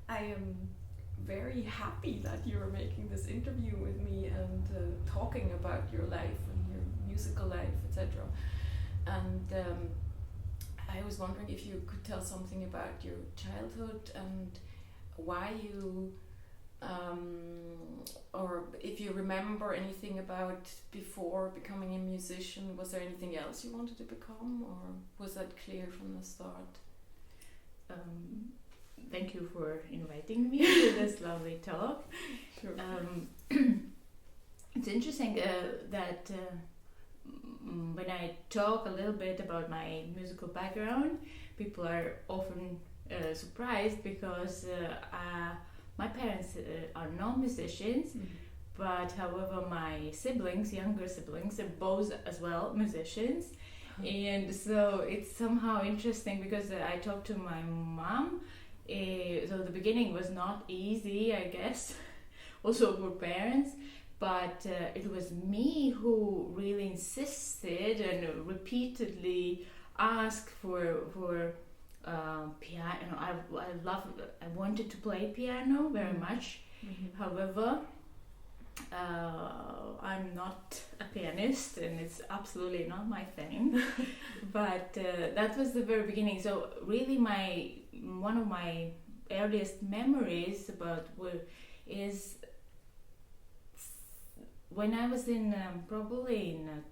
I am very happy that you're making this interview with me and talking about your life and your musical life, etc. And I was wondering if you could tell something about your childhood and why you, or if you remember anything about before becoming a musician. Was there anything else you wanted to become, or was that clear from the start? Thank you for inviting me to this lovely talk. Sure. It's interesting that when I talk a little bit about my musical background, people are often surprised because my parents are not musicians, but however my siblings, younger siblings, are both as well musicians. And so it's somehow interesting because I talked to my mom. So the beginning was not easy, I guess, also for parents, but it was me who really insisted and repeatedly asked for piano. I wanted to play piano very much. However, I'm not a pianist and it's absolutely not my thing. But that was the very beginning. So really one of my earliest memories is when I was in probably in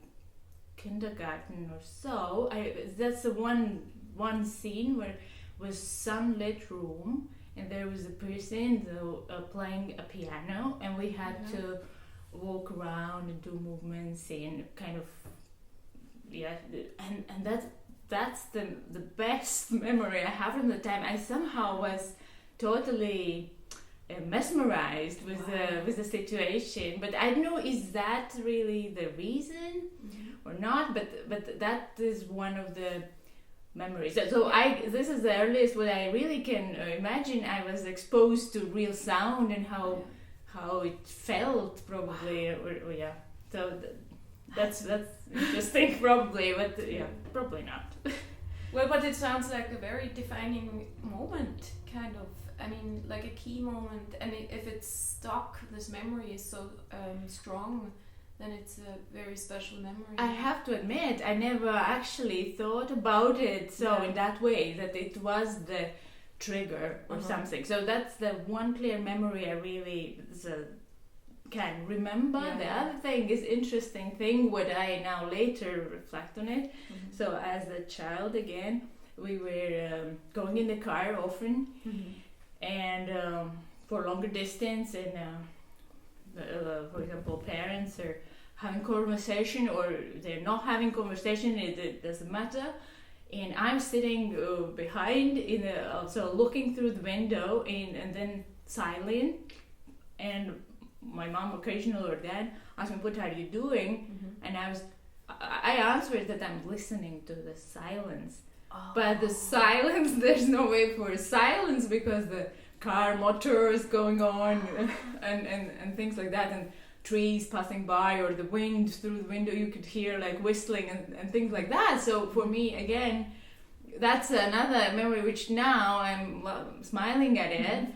kindergarten or so. That's the one scene where was sunlit room and there was a person playing a piano, and we had to walk around and do movements and kind of and that's the best memory I have from the time. I somehow was totally mesmerized with the situation, but I don't know, is that really the reason or not? But that is one of the memories. So this is the earliest what I really can imagine. I was exposed to real sound and how it felt probably. So that's interesting probably, but probably not. Well, but it sounds like a very defining moment, kind of. I mean, like a key moment, and if it's stuck, this memory is so strong, then it's a very special memory. I have to admit, I never actually thought about it in that way, that it was the trigger or something. So that's the one clear memory I really can remember. The other thing is interesting thing, what I now later reflect on it. So as a child again, we were going in the car often, and for longer distance, and for example, parents are having conversation or they're not having conversation, it doesn't matter, and I'm sitting behind so looking through the window and then silent, and my mom occasionally or dad asked me, what are you doing? And I answered that I'm listening to the silence. But the silence, there's no way for silence because the car motor is going on and things like that, and trees passing by or the wind through the window, you could hear like whistling and things like that. So for me, again, that's another memory which now I'm smiling at it,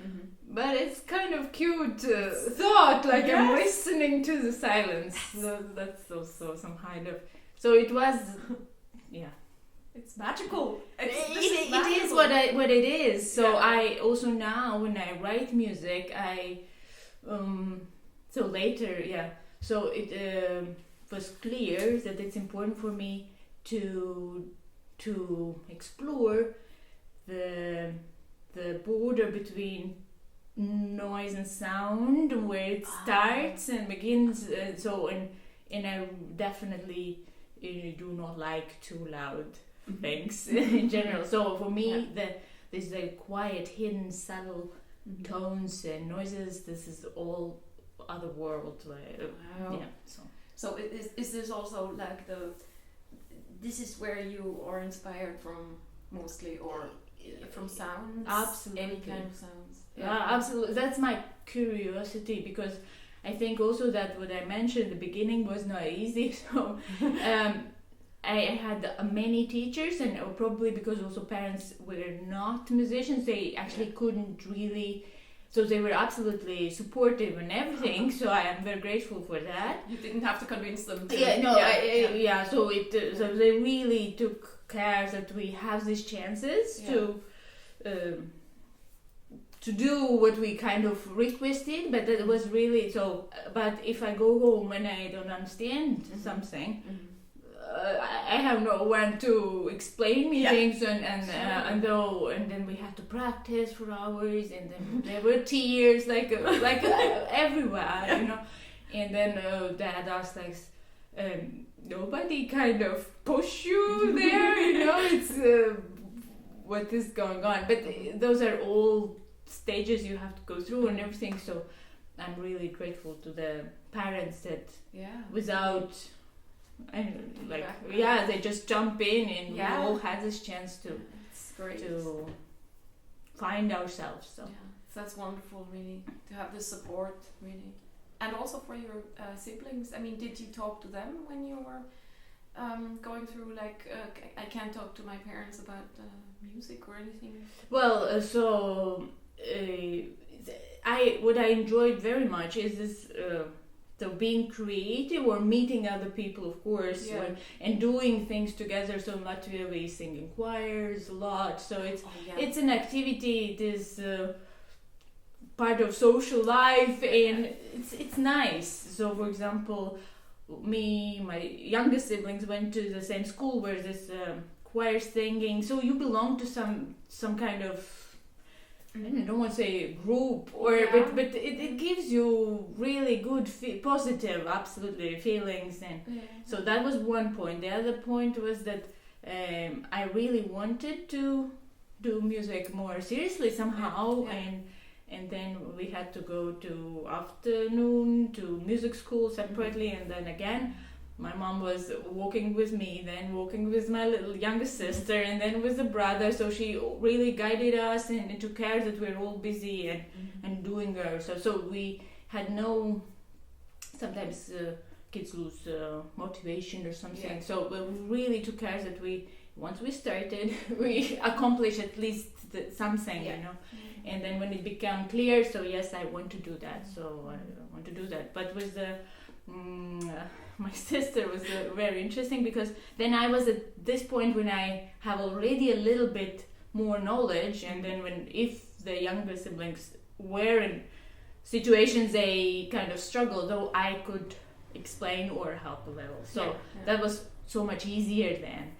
but it's kind of cute thought, like I'm listening to the silence. So that's also some kind of, so it was, it's magical. It is what it is. So I also now, when I write music, so later, so it was clear that it's important for me to explore the border between noise and sound, where it starts and begins. And I definitely do not like too loud things in general. So for me, there's the quiet, hidden, subtle tones and noises. This is all other world. So is this also like this is where you are inspired from mostly, or from sounds? Absolutely. Any kind of sounds. Absolutely. That's my curiosity, because I think also that what I mentioned at the beginning was not easy. So I had many teachers, and probably because also parents were not musicians, they actually couldn't really. So they were absolutely supportive and everything. So I am very grateful for that. You didn't have to convince them. So so they really took care that we have these chances to do what we kind of requested, but it was really so. But if I go home and I don't understand something, I have no one to explain me things, and then we had to practice for hours, and then there were tears like everywhere, you know. And then Dad asked like, nobody kind of push you there, you know. It's what is going on, but those are all stages you have to go through and everything. So I'm really grateful to the parents that without they just jump in, and we all had this chance to find ourselves. So that's wonderful, really, to have the support, really. And also for your siblings. I mean, did you talk to them when you were going through I can't talk to my parents about music or anything? Well, what I enjoyed very much is this so being creative or meeting other people, of course, and doing things together. So in Latvia we sing in choirs a lot, so it's an activity. It is part of social life, and it's nice. So for example, my younger siblings went to the same school where this choir singing. So you belong to some kind of, I don't want to say group, but it gives you really good, positive, absolutely feelings, and so that was one point. The other point was that I really wanted to do music more seriously somehow, and then we had to go to afternoon to music school separately, and then again my mom was walking with me, then walking with my little younger sister, and then with the brother. So she really guided us and took care that we're all busy and doing her. So we had no. Sometimes kids lose motivation or something. Yeah. So we really took care that once we started, we accomplished at least something, you know. And then when it became clear, so yes, I want to do that. So I want to do that. But with the my sister was very interesting, because then I was at this point when I have already a little bit more knowledge, and then if the younger siblings were in situations they kind of struggled, though I could explain or help a little. So that was so much easier then.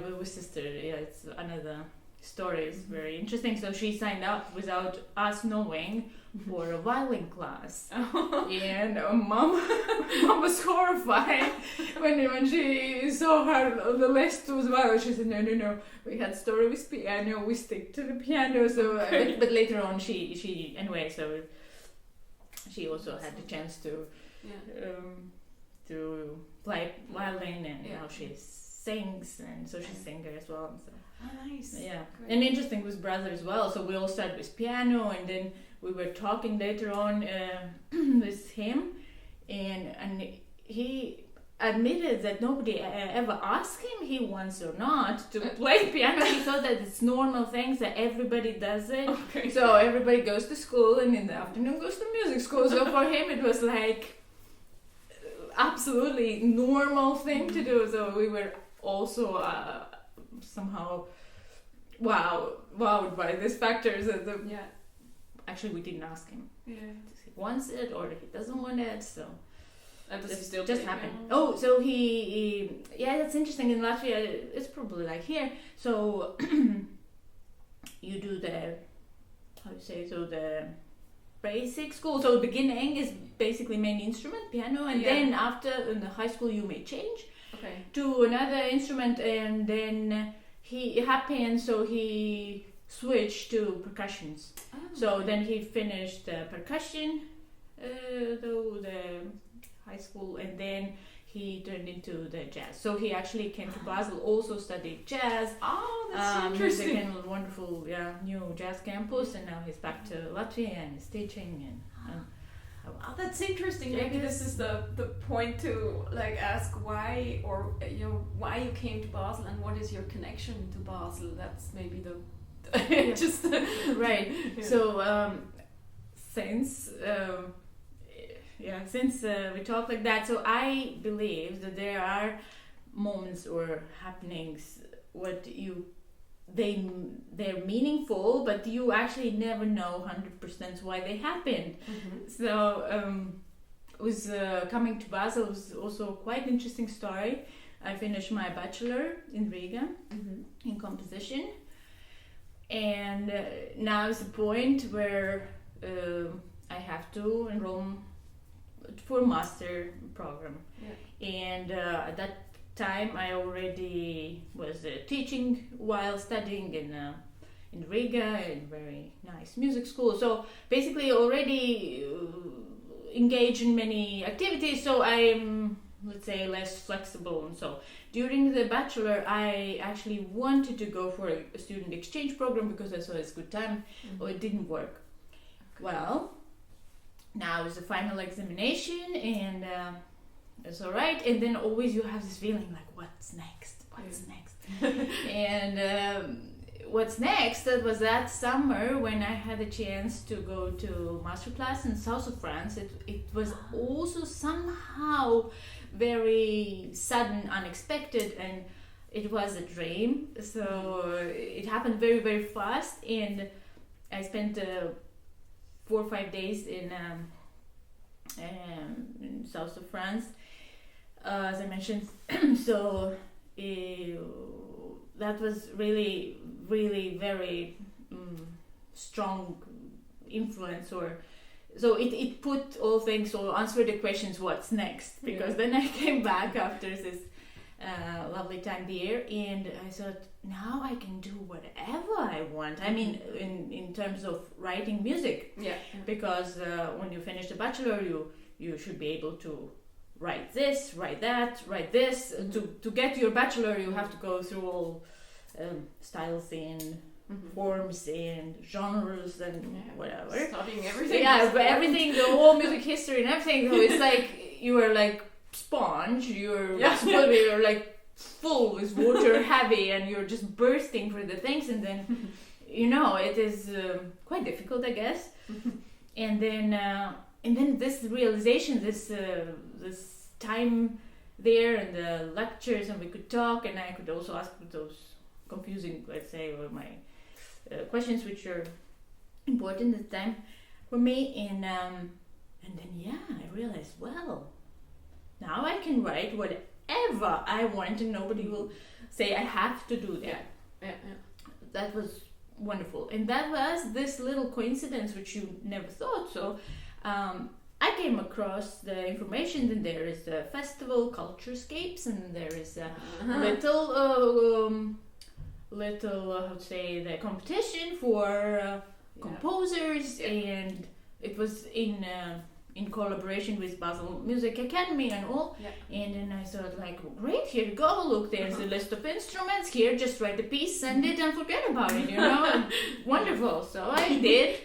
But with sister, it's another story. Is very interesting. So she signed up without us knowing for a violin class, and mom was horrified when she saw her on the list was violin. She said, no, we had story with piano, we stick to the piano. So but later on she anyway, so she also had the chance to play violin, and now she sings, and so she's a singer as well. And so. Oh, nice. Yeah. Great. And interesting with brother as well. So we all started with piano, and then we were talking later on with him, and he admitted that nobody ever asked him he wants or not to play piano. He thought that it's normal things, that everybody does it. Okay. So everybody goes to school, and in the afternoon goes to music school. So for him it was like absolutely normal thing to do. So we were also somehow wowed by these factors. Actually, we didn't ask him if he wants it or if he doesn't want it. So does he still just happened. Oh, so he that's interesting. In Latvia, it's probably like here. So you do the the basic school. So beginning is basically main instrument, piano, and then after in the high school you may change to another instrument, and then he switched to percussions. So then he finished percussion, the high school, and then he turned into the jazz. So he actually came to Basel, also studied jazz. Oh, that's interesting. He's a wonderful, new jazz campus, and now he's back to Latvia and is teaching. And Oh, that's interesting. Maybe this is the point to like ask why, or why you came to Basel and what is your connection to Basel. That's maybe the just right. Yeah. So since we talk like that, so I believe that there are moments or happenings they're meaningful, but you actually never know 100% why they happened. So was coming to Basel was also quite an interesting story. I finished my bachelor in Riga in composition, and now is the point where I have to enroll for a master program. And at that time I already was teaching while studying in Riga, in very nice music school, so basically already engaged in many activities, so I'm, let's say, less flexible. And so during the bachelor I actually wanted to go for a student exchange program because I saw it's a good time. Well, it didn't work. Well, now is the final examination, and it's all right. And then always you have this feeling like, what's next? And what's next? That was that summer when I had a chance to go to masterclass in south of France. It was also somehow very sudden, unexpected, and it was a dream. So it happened very, very fast, and I spent 4 or 5 days in south of France, as I mentioned. So that was really, really very strong influence, or so it put all things, or answered the questions what's next, because then I came back after this lovely time there, and I thought, now I can do whatever I want. I mean, in terms of writing music, because when you finish the bachelor, you should be able to write this, write that, write this. To get your bachelor, you have to go through all styles and forms and genres and whatever. Studying everything. But everything, the whole music history and everything. So it's like you are like sponge. You're you're like full with water, heavy, and you're just bursting for the things. And then it is quite difficult, I guess. And then this realization, this time there, and the lectures, and we could talk, and I could also ask those confusing, let's say, or my questions which are important at the time for me, and then I realized, well, now I can write whatever I want, and nobody will say I have to do that. That was wonderful, and that was this little coincidence which you never thought. So I came across the information that there is a festival, Culturescapes, and there is a little how to say, the competition for composers, and it was in collaboration with Basel Music Academy and all. And then I thought, like, great, here you go, look, there's a list of instruments here, just write a piece, send it, and forget about it, and wonderful. So I did.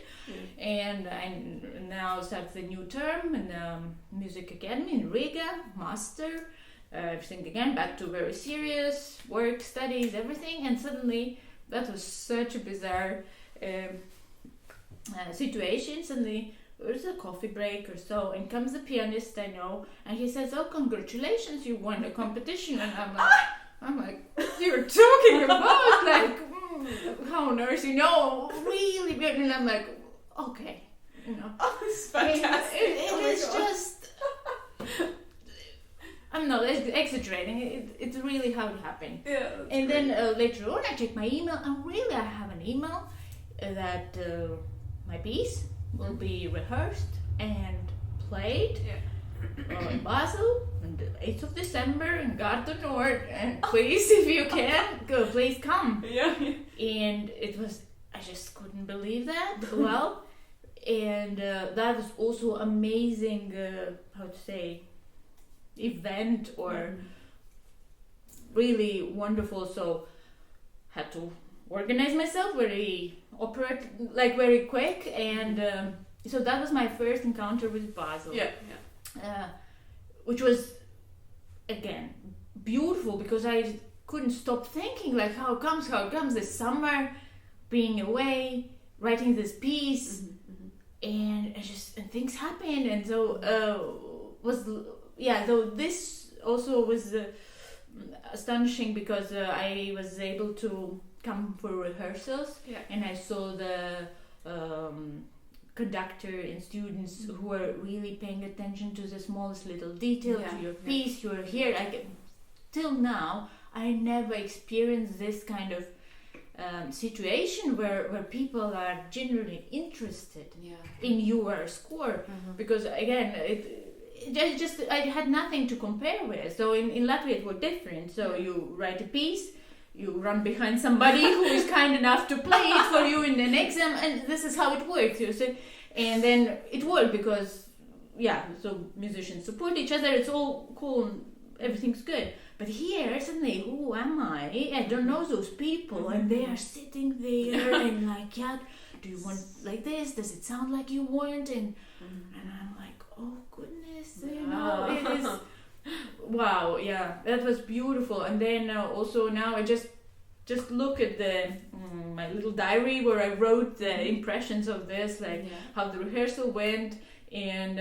And I now start the new term in the Music Academy in Riga, master, everything again, back to very serious work, studies, everything. And suddenly, that was such a bizarre situation. Suddenly, there's a coffee break or so, and comes the pianist I know, and he says, "Oh, congratulations, you won a competition." And I'm like, you're talking about like honors, really big, and I'm like, okay, Oh, it's fantastic. It is just, I'm not exaggerating. It's really how it happened. And then later on, I check my email, and really, I have an email that my piece will be rehearsed and played in Basel on the 8th of December in Garden Nord, and please, if you can, please come. And it was, I just couldn't believe that. Well, and that was also amazing, how to say, event, or really wonderful. So had to organize myself very quick, and so that was my first encounter with Basel. Yeah. Which was, again, beautiful, because I couldn't stop thinking, like, how it comes this summer, being away, writing this piece, and things happened, and so so this also was astonishing, because I was able to come for rehearsals, and I saw the conductor and students who were really paying attention to the smallest little detail, to your piece. You're here. Till now, I never experienced this kind of situation where people are genuinely interested in your score, because again, I had nothing to compare with. So in Latvia it was different. So you write a piece, you run behind somebody who is kind enough to play it for you in an exam, and this is how it works. You see, and then it worked because so musicians support each other. It's all cool and everything's good. But here, suddenly, who am I? I don't know those people, and they are sitting there and like, do you want like this? Does it sound like you want? And I'm like, oh goodness, it is. Wow, that was beautiful. And then also now I just look at my little diary where I wrote the impressions of this, like how the rehearsal went, and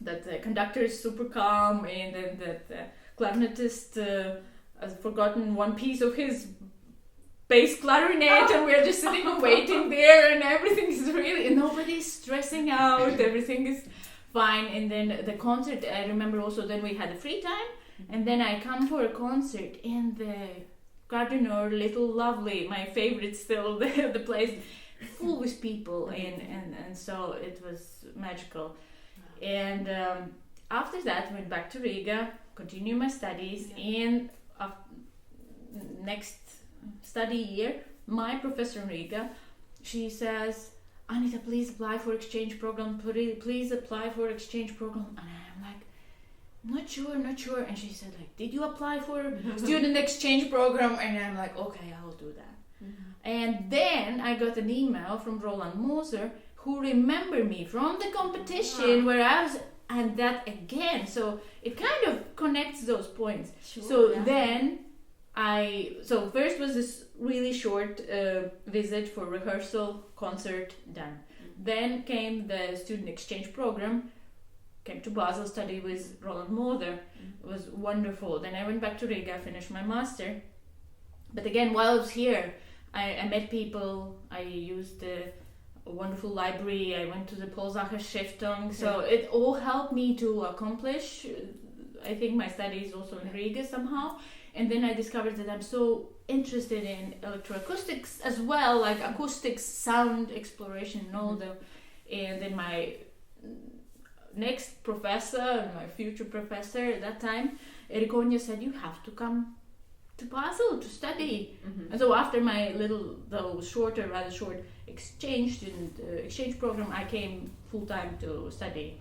that the conductor is super calm, and then that clarinetist has forgotten one piece of his bass clarinet, and we're just sitting and waiting there, and everything is really, and nobody's stressing out, everything is fine. And then the concert, I remember also, then we had a free time, and then I come for a concert, and the gardener, little lovely, my favorite still, the place full with people, and so it was magical. And after that, I went back to Riga, continue my studies, and next study year, my professor in Riga, she says, Anita, please apply for exchange program, please apply for exchange program. And I'm like, not sure. And she said, like, did you apply for student exchange program? And I'm like, okay, I'll do that. And then I got an email from Roland Moser, who remembered me from the competition where I was, and that again, so it kind of connects those points. Then first was this really short visit for rehearsal, concert, done. Then came the student exchange program, came to Basel, study with Roland Moser. It was wonderful. Then I went back to Riga, finished my master. But again, while I was here, I met people, I used a wonderful library, I went to the Polsacher Stiftung, so it all helped me to accomplish, I think, my studies also in Riga somehow. And then I discovered that I'm so interested in electroacoustics as well, like acoustics, sound exploration, and all and then my next professor, my future professor at that time, Erikonia, said, you have to come to Basel to study. And so after my rather short exchange program, I came full-time to study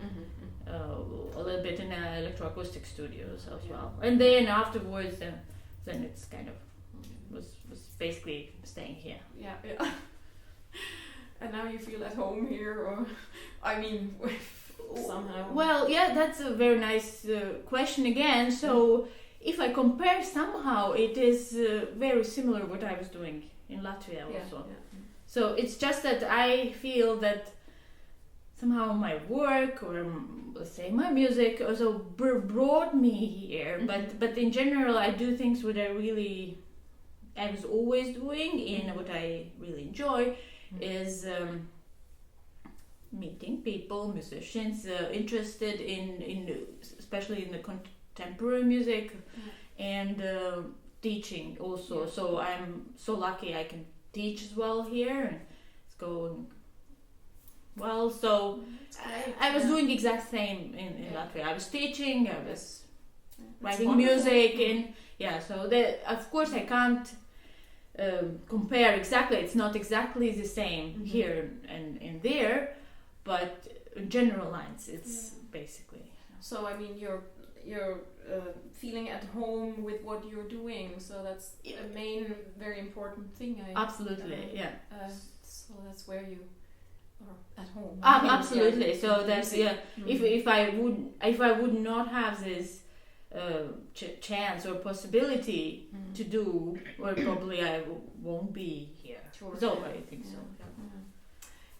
a little bit in electroacoustic studios as well. And then afterwards, then it's kind of was basically staying here. Yeah. And now you feel at home here, or I mean, somehow. Well, that's a very nice question again. So if I compare, somehow it is very similar what I was doing in Latvia also. So it's just that I feel that somehow my work, or let's say my music, also brought me here. But in general, I do things what I was always doing, and what I really enjoy is meeting people, musicians interested in especially in the contemporary music, and teaching also. So I'm so lucky I can teach as well here, and it's going well. So I was doing the exact same in Latvia. I was teaching, I was writing music, and so of course I can't compare exactly. It's not exactly the same here and there, but in general lines it's basically. So I mean, you're feeling at home with what you're doing, so that's a main, very important thing. Absolutely, so that's where you are at home. Absolutely. So and that's music. If I would not have this chance or possibility to do, well, probably I won't be here. Sure. So I think so. Yeah.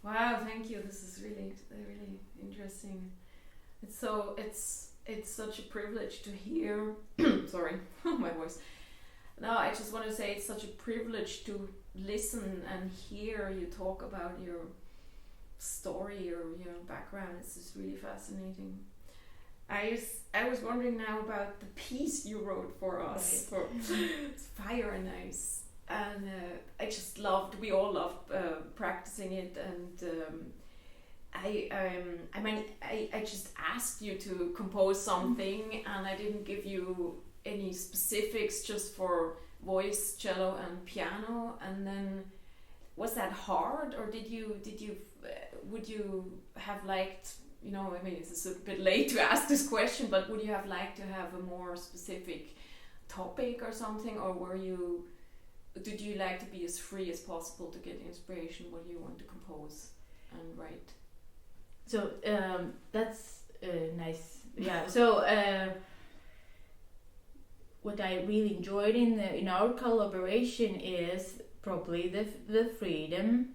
Wow, thank you. This is really interesting. It's such a privilege to hear. Sorry, my voice. No, I just want to say it's such a privilege to listen and hear you talk about your story or your background. It's just really fascinating. I was wondering now about the piece you wrote for us for Fire and Ice, and we all loved practicing it, and I just asked you to compose something, and I didn't give you any specifics, just for voice, cello, and piano. And then, was that hard, or would you have liked? I mean, it's a bit late to ask this question, but would you have liked to have a more specific topic or something, or did you like to be as free as possible to get inspiration what you want to compose and write? So that's nice. Yeah. So what I really enjoyed in our collaboration is probably the freedom.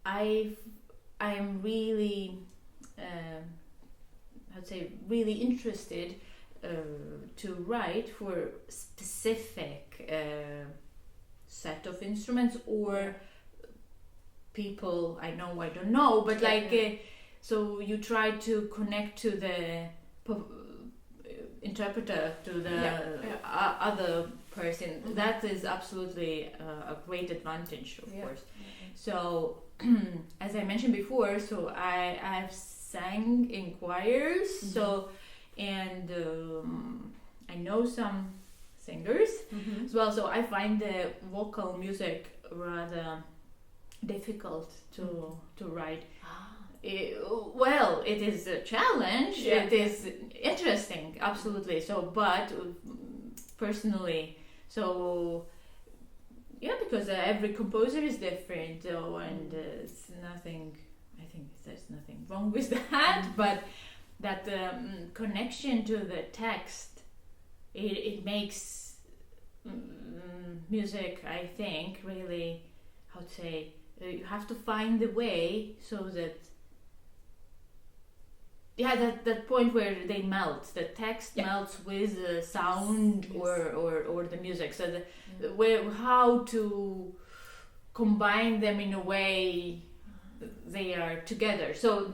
I'm really I'd say really interested to write for specific set of instruments or people I don't know, but so you try to connect to the interpreter, to the other person. That is absolutely a great advantage, of course. So as I mentioned before, so I've sang in choirs, so and I know some singers as well, so I find the vocal music rather difficult to write. It is a challenge. It is interesting, absolutely. So, but personally, so because every composer is different, and it's nothing. I think there's nothing wrong with that, but that connection to the text, it makes music, I think, really, how to say, you have to find the way so that that point where they melt, the text melts with the sound or the music, so how to combine them in a way they are together. So,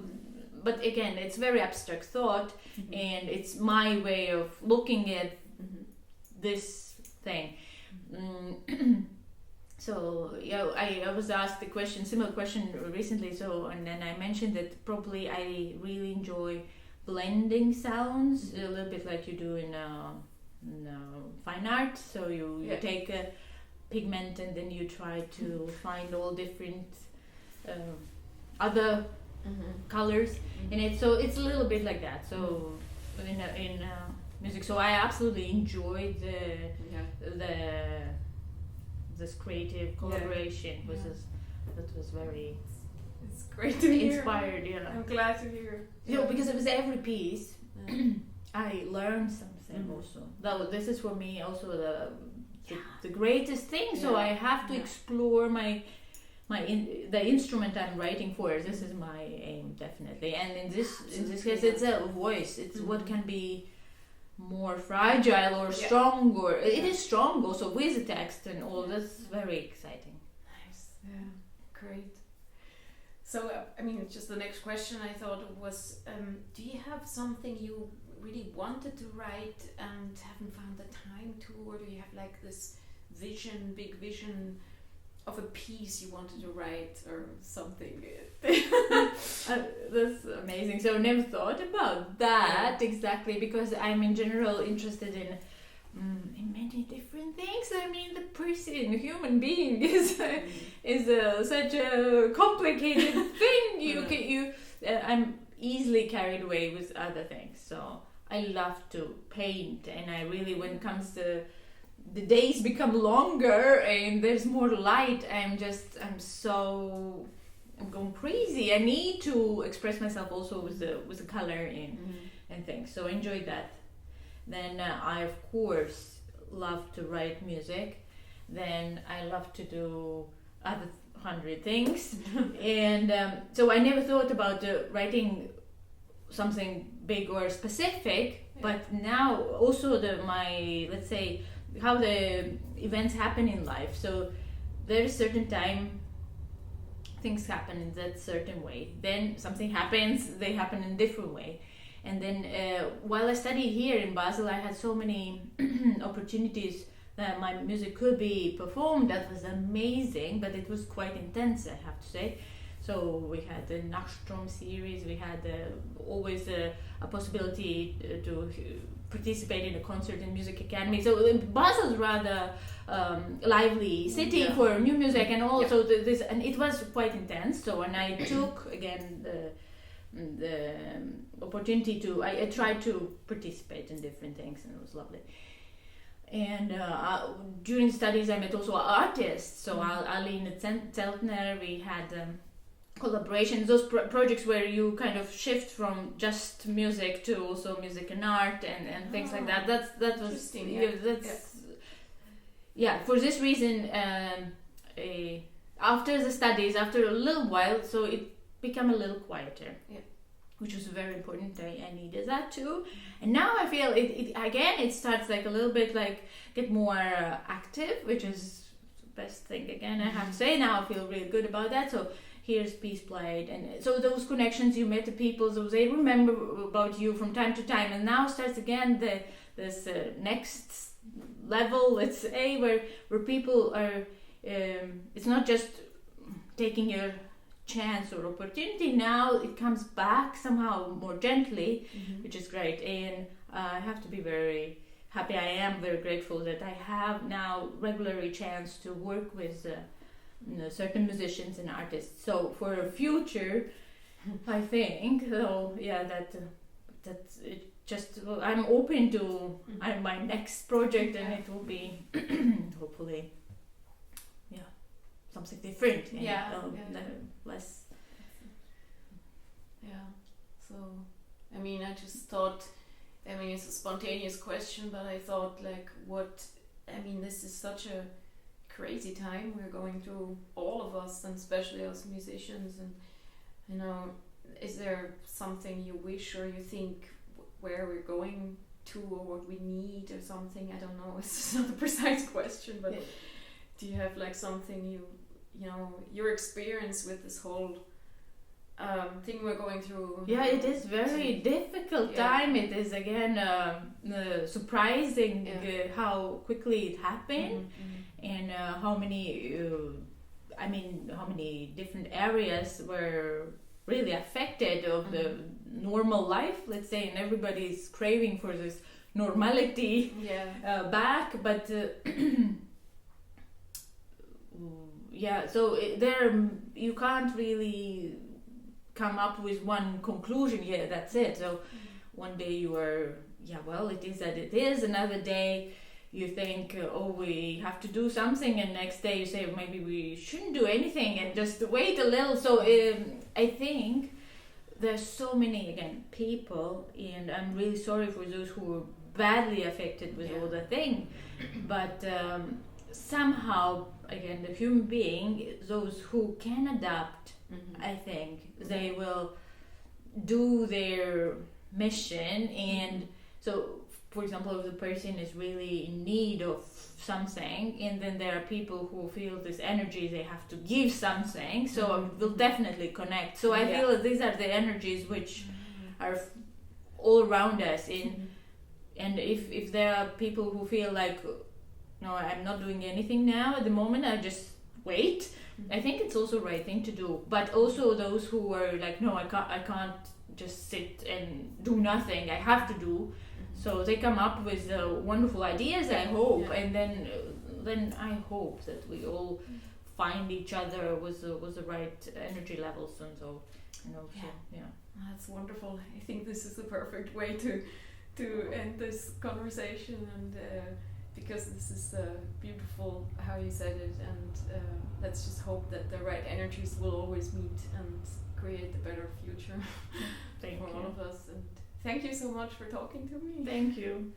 but again, it's very abstract thought, and it's my way of looking at this thing. So I was asked similar question recently. So, and then I mentioned that probably I really enjoy blending sounds, a little bit like you do in fine art. So you take a pigment and then you try to find all different other colors in it. So it's a little bit like that. So in music, so I absolutely enjoyed this creative collaboration. That was very. It's great to hear. Inspired, I'm glad to hear. Because it was every piece. I learned something also. Though this is for me also the greatest thing. So I have to explore the instrument I'm writing for. This is my aim, definitely. And in this case, it's a voice. It's what can be more fragile or strong, or it is strong also with the text and all. That's very exciting. Nice. Yeah. Great. So, I mean, just the next question I thought was, do you have something you really wanted to write and haven't found the time to, or do you have like this big vision of a piece you wanted to write or something? That's amazing. So I never thought about that exactly, because I'm in general interested in many different things. I mean, the human being is such a complicated thing. I'm easily carried away with other things. So I love to paint, and I really, when it comes to the days become longer and there's more light, I'm so going crazy. I need to express myself also with the color and things. So I enjoyed that. Then I of course love to write music. Then I love to do other 100 things, and so I never thought about writing something big or specific. But now also my, let's say, how the events happen in life. So there's a certain time things happen in that certain way. Then something happens, they happen in a different way. And then while I studied here in Basel, I had so many opportunities that my music could be performed. That was amazing, but it was quite intense, I have to say. So we had the Nachtstrom series, we had always a possibility to participate in a concert in Music Academy. So Basel's rather lively city for new music, and also this, and it was quite intense. So when I took again the opportunity to, I tried to participate in different things, and it was lovely. And during studies I met also artists. So Aline Zeltner, we had collaborations, those projects where you kind of shift from just music to also music and art and things like that. That was interesting. For this reason, after the studies, after a little while, so it became a little quieter, which was very important. I needed that too. And now I feel it again. It starts like a little bit like get more active, which is the best thing. Again, I have to say, now I feel really good about that. So here's piece played, and so those connections you met the people, so they remember about you from time to time. And now starts again this next level, let's say, where people are. It's not just taking your chance or opportunity. Now it comes back somehow more gently, which is great. And I have to be very happy. I am very grateful that I have now regularly chance to work with certain musicians and artists. So for a future, I think, so that it just, I'm open to my next project, and it will be hopefully something different and less. So I mean, I just thought, I mean, it's a spontaneous question, but I thought this is such a crazy time we're going through, all of us, and especially us musicians. And is there something you wish or you think where we're going to, or what we need, or something? I don't know, it's not a precise question, but do you have like something your experience with this whole thing we're going through? It is very difficult time. It is again surprising how quickly it happened, and how many different areas were really affected of the normal life, let's say, and everybody's craving for this normality back, but so there you can't really come up with one conclusion. That's it. So one day you are it is that it is. Another day you think we have to do something, and next day you say maybe we shouldn't do anything and just wait a little. So I think there's so many people, and I'm really sorry for those who were badly affected with all the thing, but somehow again, the human being, those who can adapt, I think they will do their mission. And so, for example, if the person is really in need of something, and then there are people who feel this energy, they have to give something, so will definitely connect. So I feel that these are the energies which are all around us. And if there are people who feel like, no, I'm not doing anything now at the moment, I just wait. I think it's also the right thing to do. But also those who are like, no, I can't just sit and do nothing, I have to do. So they come up with wonderful ideas, I hope, and then I hope that we all find each other with the right energy levels, and so That's wonderful. I think this is the perfect way to end this conversation. And because this is beautiful how you said it, and let's just hope that the right energies will always meet and create a better future for all of us. And thank you so much for talking to me. Thank you.